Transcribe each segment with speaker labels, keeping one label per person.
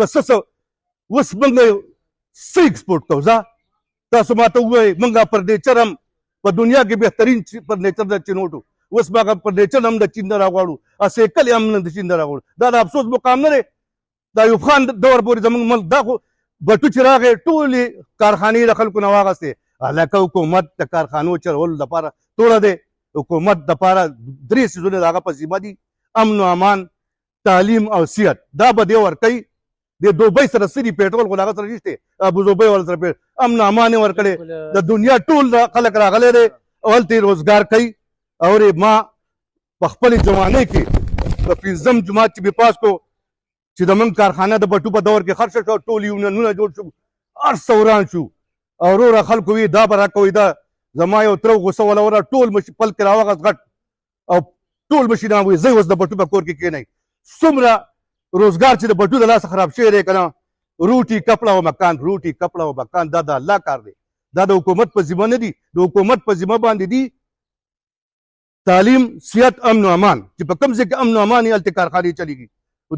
Speaker 1: بس اوس موږ څه ایکسپورټ کوو تاسو ماته ووایئ موږ فرنیچر هم په دنیا کې بهترین فرنیچر د چینوټو اوس به هغه فرنیچر هم د چین نه راغواړو سیکل هم د چین نه راغواړو دا د افسوس مقام نه دی د ایوب خان دور پورې زموږ ملک دا خو بټو چې راغی ټولې کارخانې د خلکو نه واغستې هلکه حکومت د کارخانو چلولو دپاره توړه دی حکومت دپاره 3 څیزونه د هغه په ذمه دي امن و امان تعلیم او صحت دا به دی ورکوي د دوبۍ سره سری پیټرول خو د هغه سره نشته ابوظبۍ ول سره امن و امان یې ورکړی د دنیا ټول خلک راغلی دی او هلته یې روزګار کوي او ما په خپلې ځوانۍ کې په 5م جماعت چې مې پاس کړو چې زموږ کارخانه د بټو په دور کې خرڅه شوه ټول یونینونه جوړ شو هر څه وران شو او وروره خلکو وي دا به راکوئ دا زما یو تره غوسه ولوره ټول پل کې راوغست غټ او ټول مشینان وایي زه اوس د بټو په کور کې کښېنئ څومره روزګار چې د بټو د لاسه خراب شوی دی که نه روټي کپړه او مکان روټي کپړه او مکان دا د الله کار دی دا د حکومت په ذمه نه دي د حکومت په ذمه باندې دي تعلیم صحت امن و امان چې په کوم ځای کې امن و امان یې هلته کارخانې چلېږي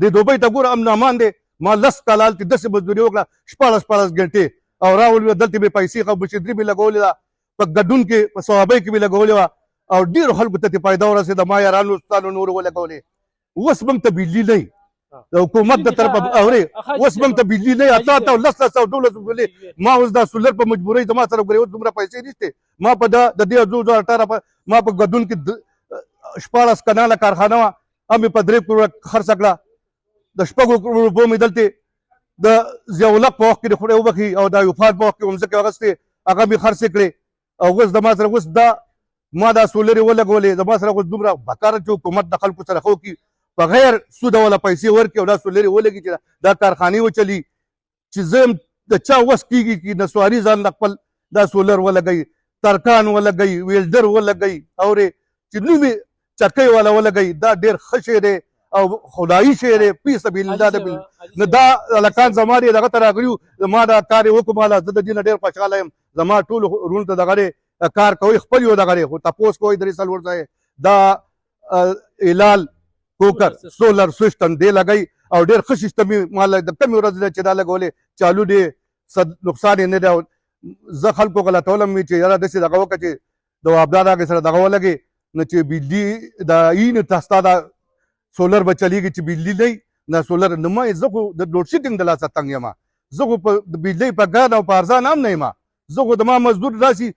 Speaker 1: د دوبۍ ته ګوره امن و امان دی ما 10 کاله هلته داسې مزدوري وکړه 14 ګنټې او راولې دلته مې پیسې مشدري مې لګولې ده په ګډون کې په ثوابۍ کې مې لګولې وه او ډېرو خلکو ته فایده ورسېده ما یارانو استادانو نورو ولګولې اوس موږ ته بجلي نه د حکومت د طرفه اورې اوس موږ ته بجلي نه 10 او 12 ما اوس دا سولر په مجبورۍ زما سره ګورې اوس دومره پیسې نشته ما په د دې 2018 ما په ګډون کې 14 کناله کارخانه وه هم مې په 3 کروړه خرڅه کړه د 6 کروړو روپو مې دلته د ضیاءالحق په وخت کې د خدای وبخي او د ایوب خان په وخت کې مې ځمکې اخیستې هغه مې خرڅې کړې او اوس زما سره اوس دا ما دا سولرې ولګولې زما سره اوس دومره بکاره چې حکومت د خلکو سره ښه وکړي په غیر سوده والا پیسې ورکړي او دا سولرې ولګي چې دا کارخانې وچلي چې زه یم د چا وس کېږي چې نسواري ځان له خپل دا سولر ولګوي ترکان ولګوي ویلډر ولګوي اورې چې نومې چکۍ والا ولګوي دا ډېر ښه شی دی او خدایي شی دی فی سبیل الله نه دا هلکان زما دی دغه ته راغلي زما دا کار یې وکړو ماله زه د دې نه ډېر خوشحاله یم زما ټولو وروڼو ته دغه دی کار کوئ خپل یو دغه دی خو تپوس کوئ 3 څلور ځای دا هلال کوکر سولر سیسټم دی لګوي او ډېر ښه سیسټم یې ما د کمې ورځې نه چې دا لګولې چالو دی نقصان یې نه دی زه خلکو غلطولم چې یاره داسې دغه وکړه چې د وابدار هغې سره دغه ولګې نو چې بجلي د ای نه ستا دا سولر به چلیږي چې بجلي نه نه سولر نه ما زه خو د لوډ شیډینګ د لاسه تنګ یم زه خو په بجلۍ په ګران او په ارزان هم نه یم زه خو د ما مزدور راشي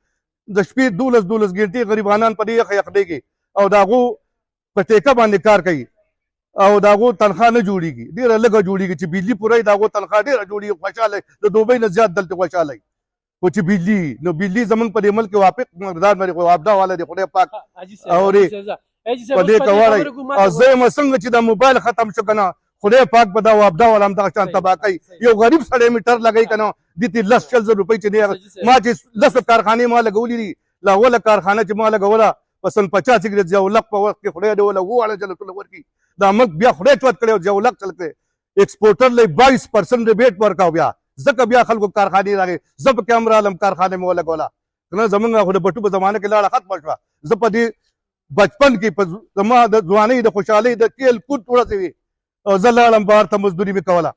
Speaker 1: د شپې 12 ګنټې غریبانان په دې یخ یخډېږي او د هغو په ټیکه باندې کار کوي او د هغو تنخواه نه جوړېږي ډېره لږه جوړېږي چې بجلي پوره وي د هغو تنخواه ډېره جوړېږي خوشحاله د دوبۍ نه زیات دلته خوشحاله وي خو چې بجلي نو بجلي زموږ په دې ملک کې وافق مقدار باندې خو وابدا والا دی خدای پاک اورې په دې که واړئ او زه یم څنګه چې دا موبایل ختم شو که نه خدای پاک به دا وابدا والا هم دغه شان تباه کوي یو غریب سړی میټر لګوي که نه دې ته 10-15 روپۍ چې دی ما چې 10 کارخانې ما لګولي دي لا اوله کارخانه چې ما لګوله په سن 85 کې د ضیاءالحق په وخت کې خدای دې وله وواړه جنتونه ورکړي دا ملک بیا خدای چوت کړی او ضیاءالحق چل کړی ایکسپورټر له 22% ریبیټ ورکاو بیا ځکه بیا خلکو کارخانې راغې زه پکې هم رالم کارخانې مې ولګوله که نه زموږ خو د بټو په زمانه کې لاړه ختمه شوه زه په دې بچپن کې په زما د ځوانۍ د خوشحالۍ د تیل کود وړڅې وي او زه لاړم بهر ته مزدوري مې کوله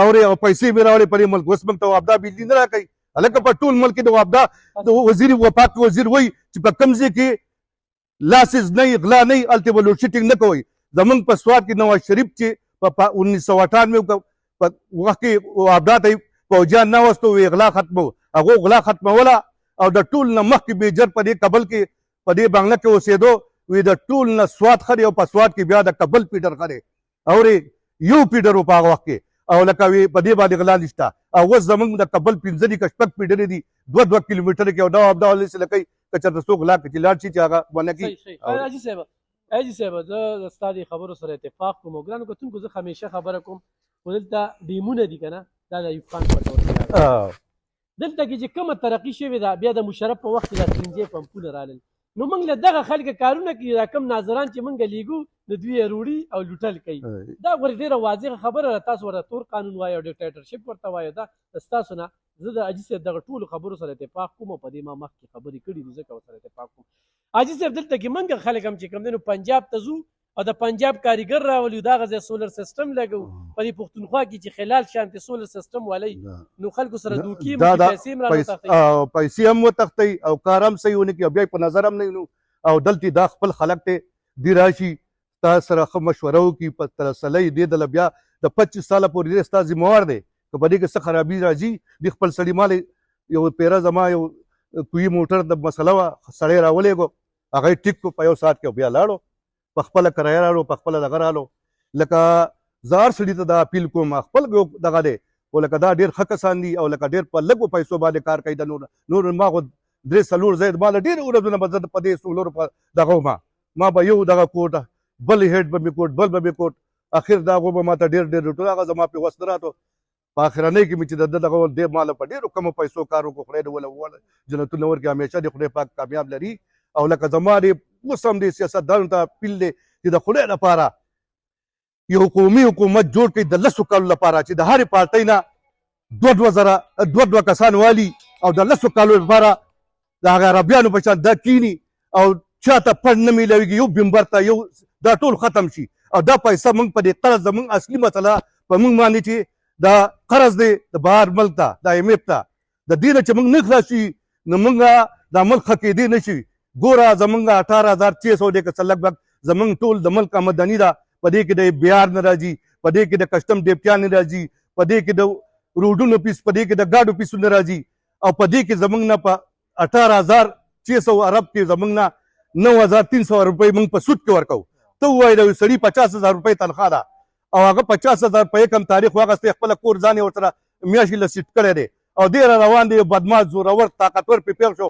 Speaker 1: اورې او پیسې مې راوړې په دې ملک اوس موږ ته وابدا بجلي نه راکوي هلکه په ټول ملک کې د وابدا د وزیر وفاق وزیر وایي چې په کوم ځای کې لاسز نه غلا نه هلته به لوډ شیډینګ نه کوئ زموږ په سوات کې نواز شریف چې په 1998 په وخت کې وابدا ته فوجیان نه وستو وی غلا ختمو هغو غلا ختموله او د ټول نه مخکې بیجر په دې کابل کې په دې بنګله کې اوسېدو وی د ټول نه سوات ښه دی او په سوات کې بیا د کابل پیډر ښه دی اورې یو پیډر و په هغه وخت کې او لکه وی په دې باندې غلا نشته او اوس زموږ د کابل 15 که شپږ پیډرې دي 2 کیلومتره کې او دا وابدا ولې چې لکۍ که چېرته څوک غلا کړي چې لاړ شي چې هغه ونه کړي
Speaker 2: حاجي صاحب زه ستا دې خبرو سره اتفاق کوم او ګرانو کتونکو زه همیشه خبره کوم خو دلته ډیمونه دي که نه دا د ایوب خان په دور کې دلته کې چې کومه ترقي شوې ده بیا د مشرف په وخت کې دا سرنجې پمپونه رالل نو موږ له دغه خلکو کارونه کوي دا کم ناظران چې موږ لیږو د دوی یې روړي او لوټل کوي دا ورته ډېره واضحه خبره ده تاسو ورته تور قانون وایو ډیکټیټرشپ ورته وایو دا ستاسو نه زه د حاجي صاحب دغه ټولو خبرو سره اتفاق کوم او په دې ما مخکې خبرې کړي دي ځکه ورسره اتفاق کوم حاجي صاحب دلته کې موږ خلک هم چې کوم دی نو پنجاب ته ځو او د پنجاب کاریګر راولي دغه ځای سولر سیسټم لګو په دې پښتونخوا کې چې خلال شانتې سولر سیسټم والی نو خلکو سره دوکي
Speaker 1: دا
Speaker 2: مو پیسې هم رانه
Speaker 1: پیسې هم وتښتئ او کار هم صحیح ونه کړي او بیا په نظر هم نه وینو او دلته دا خپل خلک دی دی راشي ستا سره ښه مشوره وکړي په تسلۍ دې دله بیا د 25 ساله پورې دی ستا ذمهوار دی که په دې کې څه خرابي راځي د خپل سړي مال یو پیره زما یو کوی موټر د مسله وه سړی راولېږو هغه یې ټیک کړو په یو ساعت کې بیا لاړو په خپله کرایه راړو په خپله دغه رالو لکه زه هر سړي ته دا اپیل کوم خپل دغه دی خو لکه دا ډېر ښه کسان دي او لکه ډېر په لږو پیسو باندې کار کوي د نور ما خو 3-4 ځای ما له ډېرې ورځونه به زه په دې سولرو په دغه ما به یو دغه کوټ بل هیډ به مې کوټ بل به مې کوټ اخر دا هغو به ما ته ډېر ټول هغه زما پې وس نه راته په اخرنۍ کې مې چې د دغه دې ما له په ډېرو کمو پیسو کار وکړو خدای دې وله جنتونه ورکړي همیشه دې خدای پاک کامیاب لري او لکه زما دې اوس هم دې سیاستدانو ته اپیل دی چې د خدای لپاره یو قومي حکومت جوړ کړي د 10 کالو لپاره چې د هرې پارټۍ نه دوه کسان والي او د 10 کالو لپاره د هغه عربیانو په شان دا کینی او چاته پړ نه میلاویږي یو بمبر ته یو دا ټول ختم شي او دا پیسه موږ په دې قرض زموږ اصلي مسله په موږ باندې چې دا قرض دی د بهر ملک ته د IMF ته د دې نه چې موږ نه خلاص شي نو موږ دا ملک ښه کېدی نه شي ګوره زمونږ 18,600 دی که څه لږ بږ زمونږ ټول د ملک آمدني ده په دې کې د بیار نه راځي په دې کې د کسټم ډیپټیا نه راځي په دې کې د روډونو پیس په دې کې د ګاډو پیسو نه راځي او په دې کې زمونږ نه په 18,600 ارب کې زمونږ نه 9,300 روپۍ موږ په سود کې ورکوو ته ووایې د یو سړي 50,000 روپۍ تنخوا ده او هغه 50,000 په یکم تاریخ واخیستی خپله کور ځان یې ورسره میاشتې له سیټ کړی دی او دې را روان دی یو بدماش زورور طاقتور پې پیښ شو